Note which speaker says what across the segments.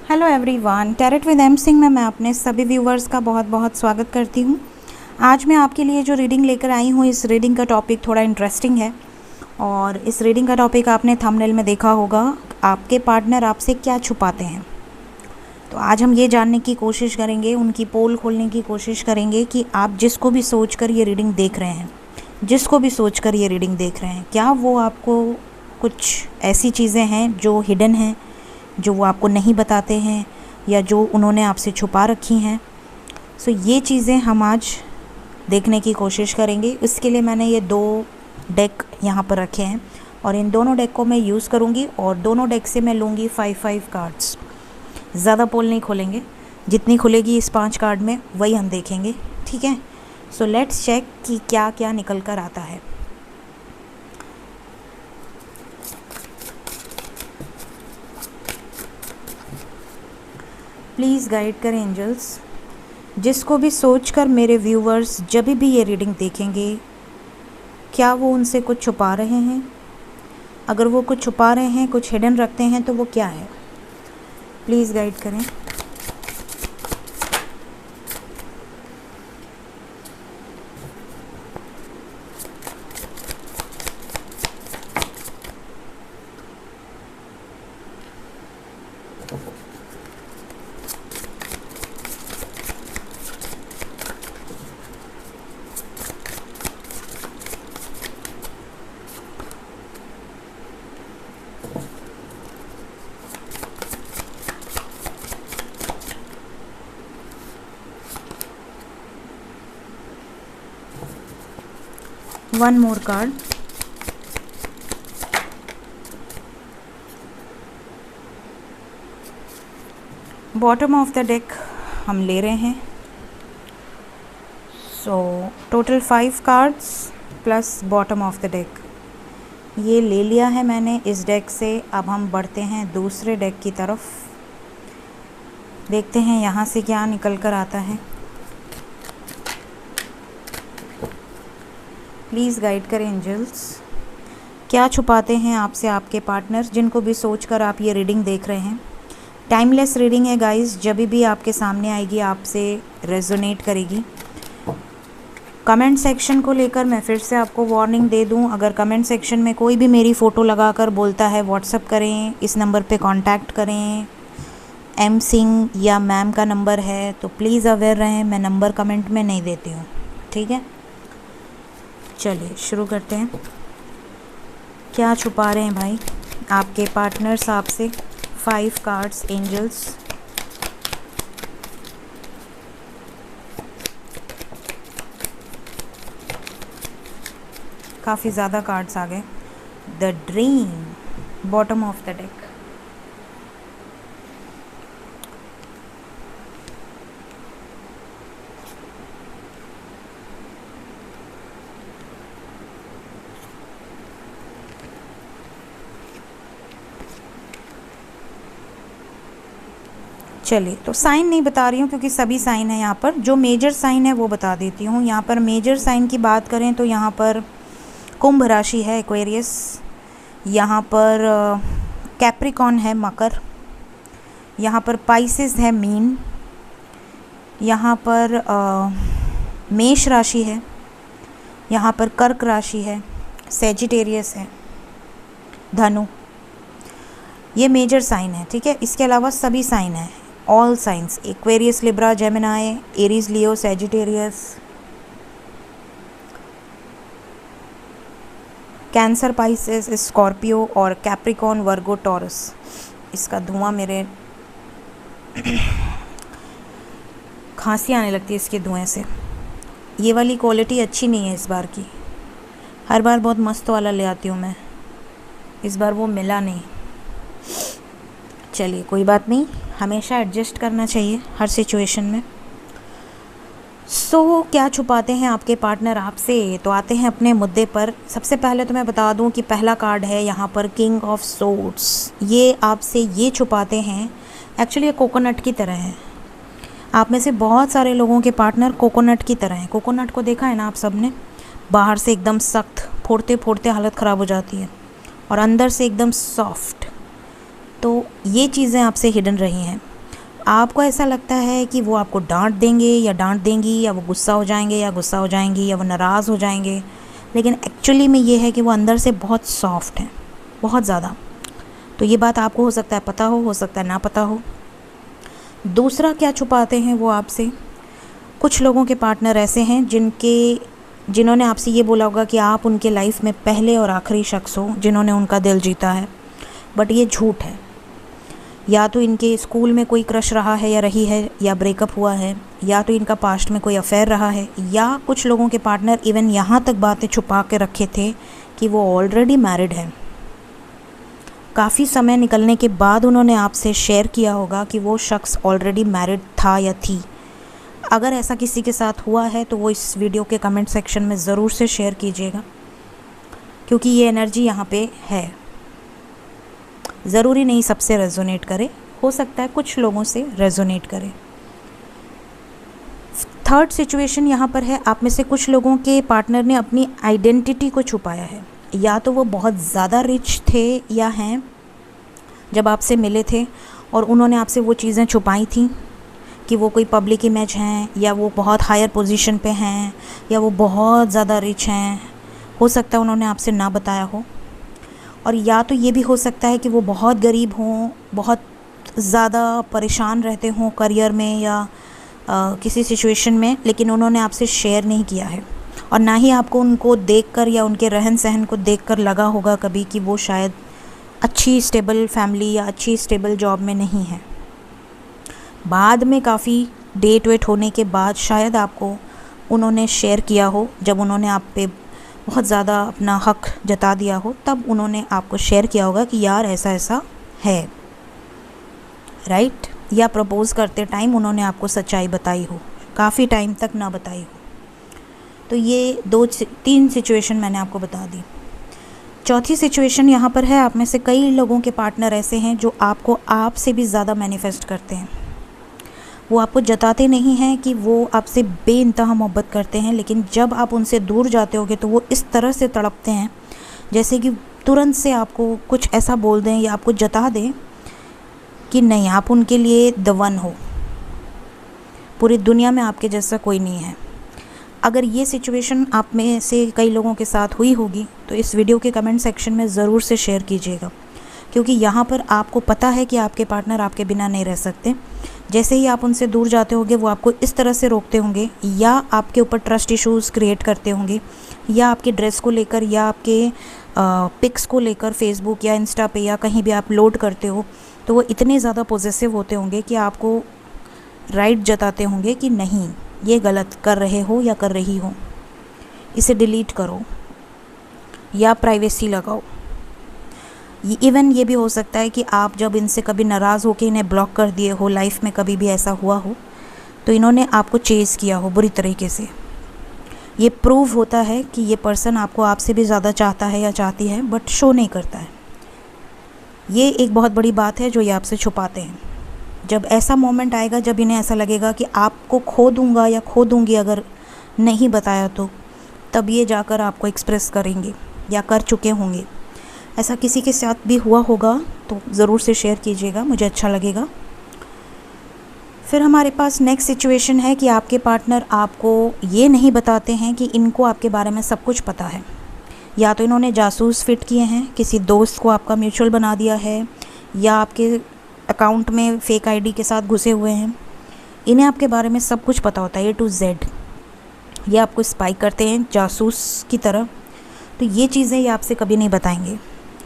Speaker 1: Hello everyone, tarot with M Singh में मैं अपने सभी व्यूवर्स का बहुत बहुत स्वागत करती हूँ। आज मैं आपके लिए जो रीडिंग लेकर आई हूँ, इस रीडिंग का टॉपिक थोड़ा इंटरेस्टिंग है और इस रीडिंग का टॉपिक आपने थंबनेल में देखा होगा, आपके पार्टनर आपसे क्या छुपाते हैं। तो आज हम ये जानने की कोशिश करेंगे, उनकी पोल खोलने की कोशिश करेंगे कि आप जिसको भी सोच कर ये रीडिंग देख रहे हैं, क्या वो आपको कुछ ऐसी चीज़ें हैं जो हिडन हैं, जो वो आपको नहीं बताते हैं या जो उन्होंने आपसे छुपा रखी हैं। सो ये चीज़ें हम आज देखने की कोशिश करेंगे। इसके लिए मैंने ये 2 डेक यहाँ पर रखे हैं और इन दोनों डेक को मैं यूज़ करूँगी और दोनों डेक से मैं लूँगी 5 कार्ड्स। ज़्यादा पोल नहीं खोलेंगे, जितनी खुलेगी इस 5 कार्ड में वही हम देखेंगे, ठीक है। सो लेट्स चेक कि क्या क्या निकल कर आता है। प्लीज़ गाइड करें एंजल्स, जिसको भी सोचकर मेरे व्यूवर्स जब भी ये रीडिंग देखेंगे, क्या वो उनसे कुछ छुपा रहे हैं? अगर वो कुछ छुपा रहे हैं, कुछ हिडन रखते हैं, तो वो क्या है? प्लीज़ गाइड करें। One more card. Bottom of the deck हम ले रहे हैं। So total 5 cards plus bottom of the deck, ये ले लिया है मैंने इस डेक से। अब हम बढ़ते हैं दूसरे डेक की तरफ, देखते हैं यहाँ से क्या निकल कर आता है। प्लीज़ गाइड करें एंजल्स, क्या छुपाते हैं आपसे आपके पार्टनर, जिनको भी सोचकर आप ये रीडिंग देख रहे हैं। टाइमलेस रीडिंग है गाइस, जब भी आपके सामने आएगी आपसे रेजोनेट करेगी। कमेंट सेक्शन को लेकर मैं फिर से आपको वार्निंग दे दूं, अगर कमेंट सेक्शन में कोई भी मेरी फ़ोटो लगाकर बोलता है व्हाट्सअप करें, इस नंबर पे कांटेक्ट करें, एम सिंह या मैम का नंबर है, तो प्लीज़ अवेयर रहें, मैं नंबर कमेंट में नहीं देती हूँ, ठीक है। चलिए शुरू करते हैं। क्या छुपा रहे हैं भाई आपके पार्टनर्स आपसे? 5 कार्ड्स एंजल्स। काफ़ी ज़्यादा कार्ड्स आ गए। The dream, bottom of the deck. चलिए, तो साइन नहीं बता रही हूँ क्योंकि सभी साइन है यहाँ पर, जो मेजर साइन है वो बता देती हूँ। यहाँ पर मेजर साइन की बात करें तो यहाँ पर कुंभ राशि है एक्वेरियस, यहाँ पर कैप्रिकॉन है मकर, यहाँ पर पाइसेस है मीन, यहाँ पर मेष राशि है, यहाँ पर कर्क राशि है, सेजिटेरियस है, धनु। ये मेजर साइन है, ठीक है। इसके अलावा सभी साइन है, all signs, Aquarius, Libra, Gemini, Aries, Leo, Sagittarius, Cancer, Pisces, Scorpio और कैप्रिकॉन, वर्गो, टॉरस। इसका धुआं मेरे खांसी आने लगती है इसके धुएं से। ये वाली क्वालिटी अच्छी नहीं है इस बार की, हर बार बहुत मस्त वाला ले आती हूँ मैं, इस बार वो मिला नहीं। चलिए कोई बात नहीं, हमेशा एडजस्ट करना चाहिए हर सिचुएशन में। सो क्या छुपाते हैं आपके पार्टनर आपसे? तो आते हैं अपने मुद्दे पर। सबसे पहले तो मैं बता दूं कि पहला कार्ड है यहाँ पर किंग ऑफ सोर्ड्स। ये आपसे ये छुपाते हैं, एक्चुअली ये कोकोनट की तरह है। आप में से बहुत सारे लोगों के पार्टनर कोकोनट की तरह हैं। कोकोनट को देखा है ना आप सब ने, बाहर से एकदम सख्त, फोड़ते फोड़ते हालत ख़राब हो जाती है, और अंदर से एकदम सॉफ्ट। तो ये चीज़ें आपसे हिडन रही हैं। आपको ऐसा लगता है कि वो आपको डांट देंगे या डांट देंगी, या वो गुस्सा हो जाएंगे या गुस्सा हो जाएंगी, या वो नाराज़ हो जाएंगे, लेकिन एक्चुअली में ये है कि वो अंदर से बहुत सॉफ्ट हैं, बहुत ज़्यादा। तो ये बात आपको हो सकता है पता हो सकता है ना पता हो। दूसरा क्या छुपाते हैं वो आपसे, कुछ लोगों के पार्टनर ऐसे हैं जिन्होंने आपसे ये बोला होगा कि आप उनके लाइफ में पहले और आखिरी शख्स हो जिन्होंने उनका दिल जीता है, बट ये झूठ है। या तो इनके स्कूल में कोई क्रश रहा है या रही है, या ब्रेकअप हुआ है, या तो इनका पास्ट में कोई अफेयर रहा है, या कुछ लोगों के पार्टनर इवन यहाँ तक बातें छुपा के रखे थे कि वो ऑलरेडी मैरिड हैं। काफ़ी समय निकलने के बाद उन्होंने आपसे शेयर किया होगा कि वो शख्स ऑलरेडी मैरिड था या थी। अगर ऐसा किसी के साथ हुआ है तो वो इस वीडियो के कमेंट सेक्शन में ज़रूर से शेयर कीजिएगा, क्योंकि ये एनर्जी यहाँ पे है। ज़रूरी नहीं सबसे रेजोनेट करे, हो सकता है कुछ लोगों से रेजोनेट करे। थर्ड सिचुएशन यहाँ पर है, आप में से कुछ लोगों के पार्टनर ने अपनी आइडेंटिटी को छुपाया है। या तो वो बहुत ज़्यादा रिच थे या हैं जब आपसे मिले थे, और उन्होंने आपसे वो चीज़ें छुपाई थी कि वो कोई पब्लिक इमेज हैं, या वो बहुत हायर पोजीशन पे हैं, या वो बहुत ज़्यादा रिच हैं। हो सकता है उन्होंने आपसे ना बताया हो। और या तो ये भी हो सकता है कि वो बहुत गरीब हों, बहुत ज़्यादा परेशान रहते हों करियर में या किसी सिचुएशन में, लेकिन उन्होंने आपसे शेयर नहीं किया है। और ना ही आपको उनको देखकर या उनके रहन सहन को देखकर लगा होगा कभी कि वो शायद अच्छी स्टेबल फैमिली या अच्छी स्टेबल जॉब में नहीं है। बाद में काफ़ी डेट वेट होने के बाद शायद आपको उन्होंने शेयर किया हो, जब उन्होंने आप पे बहुत ज़्यादा अपना हक जता दिया हो, तब उन्होंने आपको शेयर किया होगा कि यार ऐसा ऐसा है, राइट। या प्रपोज़ करते टाइम उन्होंने आपको सच्चाई बताई हो, काफ़ी टाइम तक ना बताई हो। तो ये 2-3 सिचुएशन मैंने आपको बता दी। चौथी सिचुएशन यहाँ पर है, आप में से कई लोगों के पार्टनर ऐसे हैं जो आपको आपसे भी ज़्यादा मैनिफेस्ट करते हैं। वो आपको जताते नहीं हैं कि वो आपसे बेइंतहा मोहब्बत करते हैं, लेकिन जब आप उनसे दूर जाते होगे तो वो इस तरह से तड़पते हैं जैसे कि तुरंत से आपको कुछ ऐसा बोल दें या आपको जता दें कि नहीं, आप उनके लिए द वन हो, पूरी दुनिया में आपके जैसा कोई नहीं है। अगर ये सिचुएशन आप में से कई लोगों के साथ हुई होगी तो इस वीडियो के कमेंट सेक्शन में ज़रूर से शेयर कीजिएगा, क्योंकि यहाँ पर आपको पता है कि आपके पार्टनर आपके बिना नहीं रह सकते। जैसे ही आप उनसे दूर जाते होंगे वो आपको इस तरह से रोकते होंगे, या आपके ऊपर ट्रस्ट इश्यूज़ क्रिएट करते होंगे, या आपके ड्रेस को लेकर, या आपके पिक्स को लेकर फेसबुक या इंस्टा पे या कहीं भी आप लोड करते हो, तो वो इतने ज़्यादा पॉजेसिव होते होंगे कि आपको राइट जताते होंगे कि नहीं, ये गलत कर रहे हो या कर रही हो, इसे डिलीट करो या प्राइवेसी लगाओ। इवन ये भी हो सकता है कि आप जब इनसे कभी नाराज़ होकर इन्हें ब्लॉक कर दिए हो, लाइफ में कभी भी ऐसा हुआ हो, तो इन्होंने आपको चेज़ किया हो बुरी तरीके से। ये प्रूव होता है कि ये पर्सन आपको आपसे भी ज़्यादा चाहता है या चाहती है, बट शो नहीं करता है। ये एक बहुत बड़ी बात है जो ये आपसे छुपाते हैं। जब ऐसा मोमेंट आएगा जब इन्हें ऐसा लगेगा कि आपको खो दूंगा या खो दूंगी अगर नहीं बताया तो, तब ये जाकर आपको एक्सप्रेस करेंगे या कर चुके होंगे। ऐसा किसी के साथ भी हुआ होगा तो ज़रूर से शेयर कीजिएगा, मुझे अच्छा लगेगा। फिर हमारे पास नेक्स्ट सिचुएशन है कि आपके पार्टनर आपको ये नहीं बताते हैं कि इनको आपके बारे में सब कुछ पता है। या तो इन्होंने जासूस फिट किए हैं, किसी दोस्त को आपका म्यूचुअल बना दिया है, या आपके अकाउंट में फेक आईडी के साथ घुसे हुए हैं। इन्हें आपके बारे में सब कुछ पता होता है, A to Z। ये आपको स्पाई करते हैं जासूस की तरह। तो ये चीज़ें ये आपसे कभी नहीं बताएंगे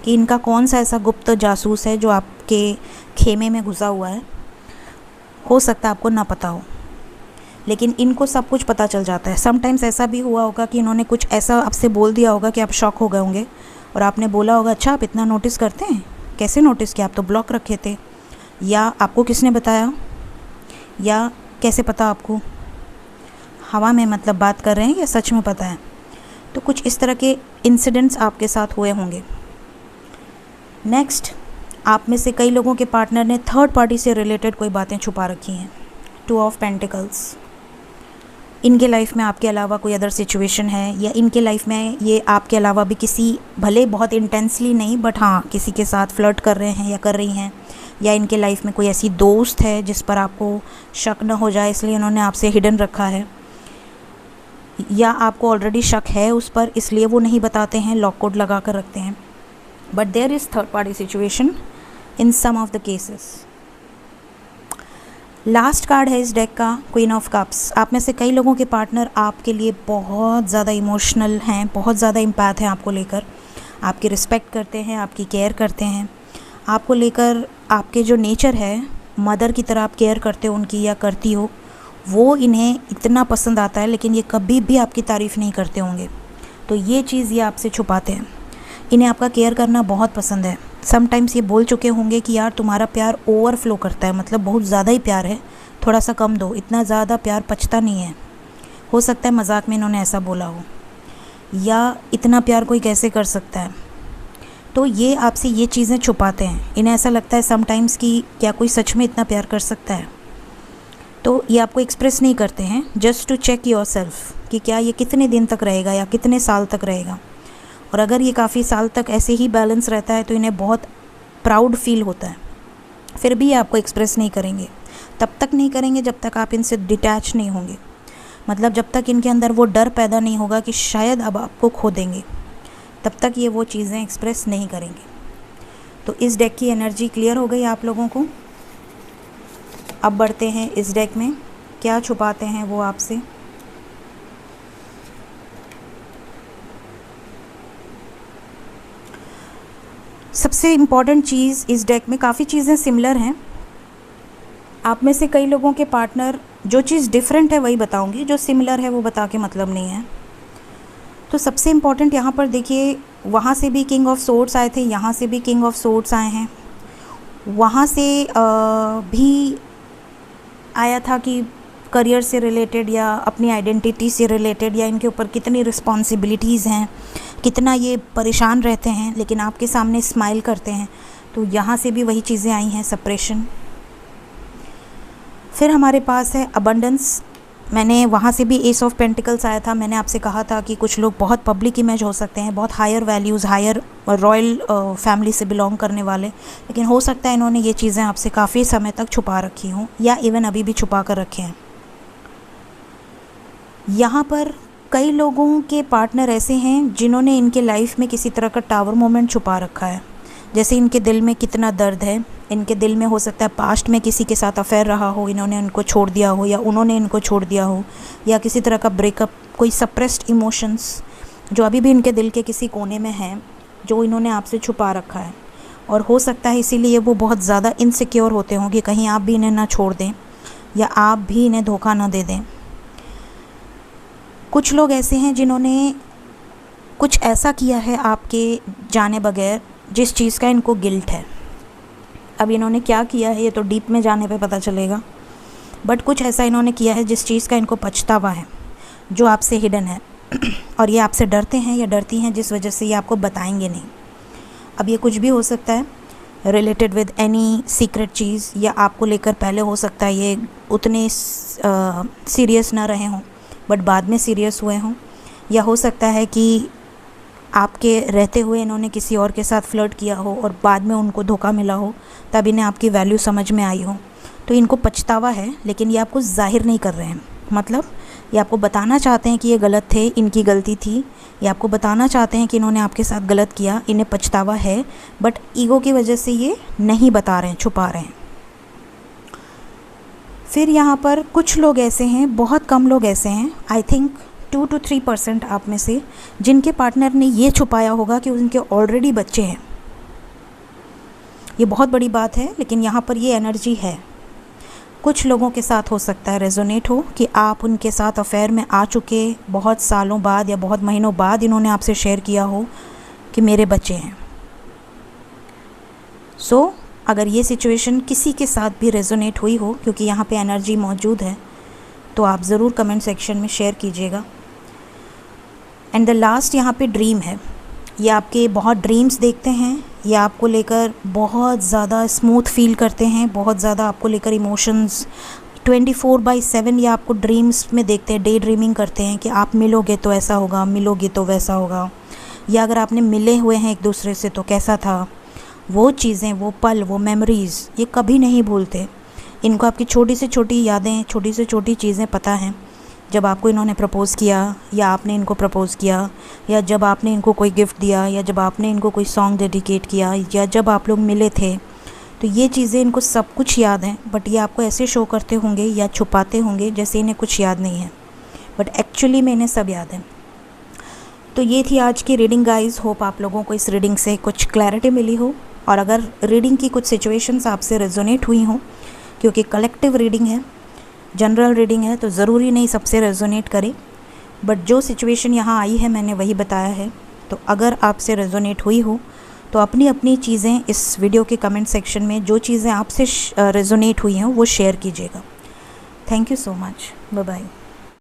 Speaker 1: कि इनका कौन सा ऐसा गुप्त जासूस है जो आपके खेमे में घुसा हुआ है। हो सकता है आपको ना पता हो, लेकिन इनको सब कुछ पता चल जाता है। समटाइम्स ऐसा भी हुआ होगा कि इन्होंने कुछ ऐसा आपसे बोल दिया होगा कि आप शॉक हो गए होंगे, और आपने बोला होगा अच्छा आप इतना नोटिस करते हैं, कैसे नोटिस किया, आप तो ब्लॉक रखे थे, या आपको किसने बताया, या कैसे पता आपको, हवा में मतलब बात कर रहे हैं या सच में पता है। तो कुछ इस तरह के इंसिडेंट्स आपके साथ हुए होंगे। नेक्स्ट, आप में से कई लोगों के पार्टनर ने थर्ड पार्टी से रिलेटेड कोई बातें छुपा रखी हैं। 2 ऑफ पेंटिकल्स। इनके लाइफ में आपके अलावा कोई अदर सिचुएशन है, या इनके लाइफ में ये आपके अलावा भी किसी, भले बहुत इंटेंसली नहीं, बट हाँ किसी के साथ फ्लर्ट कर रहे हैं या कर रही हैं, या इनके लाइफ में कोई ऐसी दोस्त है जिस पर आपको शक न हो जाए, इसलिए इन्होंने आपसे हिडन रखा है, या आपको ऑलरेडी शक है उस पर इसलिए वो नहीं बताते हैं, लॉक कोड लगा कर रखते हैं। But there is third party situation in some of the cases. Last card है इस डेक का क्वीन ऑफ कप्स। आप में से कई लोगों के पार्टनर आपके लिए बहुत ज़्यादा इमोशनल हैं, बहुत ज़्यादा इम्पैथ हैं आपको लेकर, आपकी रिस्पेक्ट करते हैं, आपकी केयर करते हैं, आपको लेकर आपके जो नेचर है मदर की तरह आप केयर करते हो उनकी या करती हो, वो इन्हें इतना पसंद आता है, लेकिन ये कभी भी आपकी तारीफ़ नहीं करते होंगे। तो ये चीज़ ये आपसे छुपाते हैं। इन्हें आपका केयर करना बहुत पसंद है। समटाइम्स ये बोल चुके होंगे कि यार तुम्हारा प्यार ओवरफ्लो करता है, मतलब बहुत ज़्यादा ही प्यार है, थोड़ा सा कम दो, इतना ज़्यादा प्यार पचता नहीं है। हो सकता है मजाक में इन्होंने ऐसा बोला हो, या इतना प्यार कोई कैसे कर सकता है। तो ये आपसे ये चीज़ें छुपाते हैं। इन्हें ऐसा लगता है समटाइम्स कि क्या कोई सच में इतना प्यार कर सकता है। तो ये आपको एक्सप्रेस नहीं करते हैं, जस्ट टू चेक योरसेल्फ कि क्या ये कितने दिन तक रहेगा या कितने साल तक रहेगा। और अगर ये काफ़ी साल तक ऐसे ही बैलेंस रहता है तो इन्हें बहुत प्राउड फील होता है। फिर भी ये आपको एक्सप्रेस नहीं करेंगे, तब तक नहीं करेंगे जब तक आप इनसे डिटैच नहीं होंगे, मतलब जब तक इनके अंदर वो डर पैदा नहीं होगा कि शायद अब आपको खो देंगे, तब तक ये वो चीज़ें एक्सप्रेस नहीं करेंगे। तो इस डेक की एनर्जी क्लियर हो गई आप लोगों को। अब बढ़ते हैं इस डेक में, क्या छुपाते हैं वो आपसे। सबसे इम्पॉर्टेंट चीज़ इस डेक में, काफ़ी चीज़ें सिमिलर हैं। आप में से कई लोगों के पार्टनर, जो चीज़ डिफरेंट है वही बताऊंगी, जो सिमिलर है वो बता के मतलब नहीं है। तो सबसे इम्पॉर्टेंट यहाँ पर देखिए, वहाँ से भी किंग ऑफ सोर्ड्स आए थे, यहाँ से भी किंग ऑफ सोर्ड्स आए हैं, वहाँ से भी आया था कि करियर से रिलेटेड या अपनी आइडेंटिटी से रिलेटेड, या इनके ऊपर कितनी रिस्पॉन्सिबिलिटीज़ हैं, कितना ये परेशान रहते हैं, लेकिन आपके सामने स्माइल करते हैं। तो यहाँ से भी वही चीज़ें आई हैं, सेपरेशन। फिर हमारे पास है अबंडेंस। मैंने वहाँ से भी एस ऑफ पेंटिकल्स आया था। मैंने आपसे कहा था कि कुछ लोग बहुत पब्लिक इमेज हो सकते हैं, बहुत higher values, higher royal family से बिलोंग करने वाले, लेकिन हो सकता है इन्होंने ये चीज़ें आपसे काफ़ी समय तक छुपा रखी हों, या इवन अभी भी छुपा कर रखे हैं। यहाँ पर कई लोगों के पार्टनर ऐसे हैं जिन्होंने इनके लाइफ में किसी तरह का टावर मोमेंट छुपा रखा है। जैसे इनके दिल में कितना दर्द है, इनके दिल में हो सकता है पास्ट में किसी के साथ अफेयर रहा हो, इन्होंने उनको छोड़ दिया हो या उन्होंने इनको छोड़ दिया हो, या किसी तरह का ब्रेकअप, कोई सप्रेस्ड इमोशंस जो अभी भी इनके दिल के किसी कोने में हैं, जो इन्होंने आपसे छुपा रखा है। और हो सकता है इसीलिए वो बहुत ज़्यादा इनसिक्योर होते हों कि कहीं आप भी इन्हें ना छोड़ दें या आप भी इन्हें धोखा ना दे दें। कुछ लोग ऐसे हैं जिन्होंने कुछ ऐसा किया है आपके जाने बगैर जिस चीज़ का इनको गिल्ट है। अब इन्होंने क्या किया है ये तो डीप में जाने पे पता चलेगा, बट कुछ ऐसा इन्होंने किया है जिस चीज़ का इनको पछतावा है, जो आपसे हिडन है। और ये आपसे डरते हैं या डरती हैं, जिस वजह से ये आपको बताएंगे नहीं। अब ये कुछ भी हो सकता है रिलेटेड विद एनी सीक्रेट चीज़, या आपको लेकर पहले हो सकता है ये उतने सीरियस ना रहे हों बट बाद में सीरियस हुए हों, या हो सकता है कि आपके रहते हुए इन्होंने किसी और के साथ फ्लर्ट किया हो और बाद में उनको धोखा मिला हो, तब इन्हें आपकी वैल्यू समझ में आई हो। तो इनको पछतावा है, लेकिन ये आपको जाहिर नहीं कर रहे हैं। मतलब ये आपको बताना चाहते हैं कि ये गलत थे, इनकी गलती थी, ये आपको बताना चाहते हैं कि इन्होंने आपके साथ गलत किया, इन्हें पछतावा है, बट ईगो की वजह से ये नहीं बता रहे हैं, छुपा रहे हैं। फिर यहाँ पर कुछ लोग ऐसे हैं, बहुत कम लोग ऐसे हैं, आई थिंक 2 to 3% आप में से, जिनके पार्टनर ने ये छुपाया होगा कि उनके ऑलरेडी बच्चे हैं। ये बहुत बड़ी बात है, लेकिन यहाँ पर ये एनर्जी है। कुछ लोगों के साथ हो सकता है रेजोनेट हो कि आप उनके साथ अफेयर में आ चुके, बहुत सालों बाद या बहुत महीनों बाद इन्होंने आपसे शेयर किया हो कि मेरे बच्चे हैं। सो अगर ये सिचुएशन किसी के साथ भी रेजोनेट हुई हो, क्योंकि यहाँ पे एनर्जी मौजूद है, तो आप ज़रूर कमेंट सेक्शन में शेयर कीजिएगा। एंड द लास्ट यहाँ पे ड्रीम है। ये आपके बहुत ड्रीम्स देखते हैं, ये आपको लेकर बहुत ज़्यादा स्मूथ फील करते हैं, बहुत ज़्यादा आपको लेकर इमोशंस 24/7 ये आपको ड्रीम्स में देखते हैं, डे ड्रीमिंग करते हैं कि आप मिलोगे तो ऐसा होगा, मिलोगे तो वैसा होगा, या अगर आपने मिले हुए हैं एक दूसरे से तो कैसा था, वो चीज़ें, वो पल, वो मेमोरीज़ ये कभी नहीं भूलते। इनको आपकी छोटी से छोटी यादें, छोटी से छोटी चीज़ें पता हैं। जब आपको इन्होंने प्रपोज़ किया या आपने इनको प्रपोज़ किया, या जब आपने इनको कोई गिफ्ट दिया, या जब आपने इनको कोई सॉन्ग डेडिकेट किया, या जब आप लोग मिले थे, तो ये चीज़ें इनको सब कुछ याद हैं। बट ये आपको ऐसे शो करते होंगे या छुपाते होंगे जैसे इन्हें कुछ याद नहीं है, बट एक्चुअली में इन्हें सब याद है। तो ये थी आज की रीडिंग गाइस। होप आप लोगों को इस रीडिंग से कुछ क्लैरिटी मिली हो, और अगर रीडिंग की कुछ सिचुएशंस आपसे रेजोनेट हुई हों, क्योंकि कलेक्टिव रीडिंग है, जनरल रीडिंग है, तो ज़रूरी नहीं सबसे रेजोनेट करे, बट जो सिचुएशन यहाँ आई है मैंने वही बताया है। तो अगर आपसे रेजोनेट हुई हो तो अपनी अपनी चीज़ें इस वीडियो के कमेंट सेक्शन में, जो चीज़ें आपसे रेजोनेट हुई हैं वो शेयर कीजिएगा। Thank you so much. Bye bye.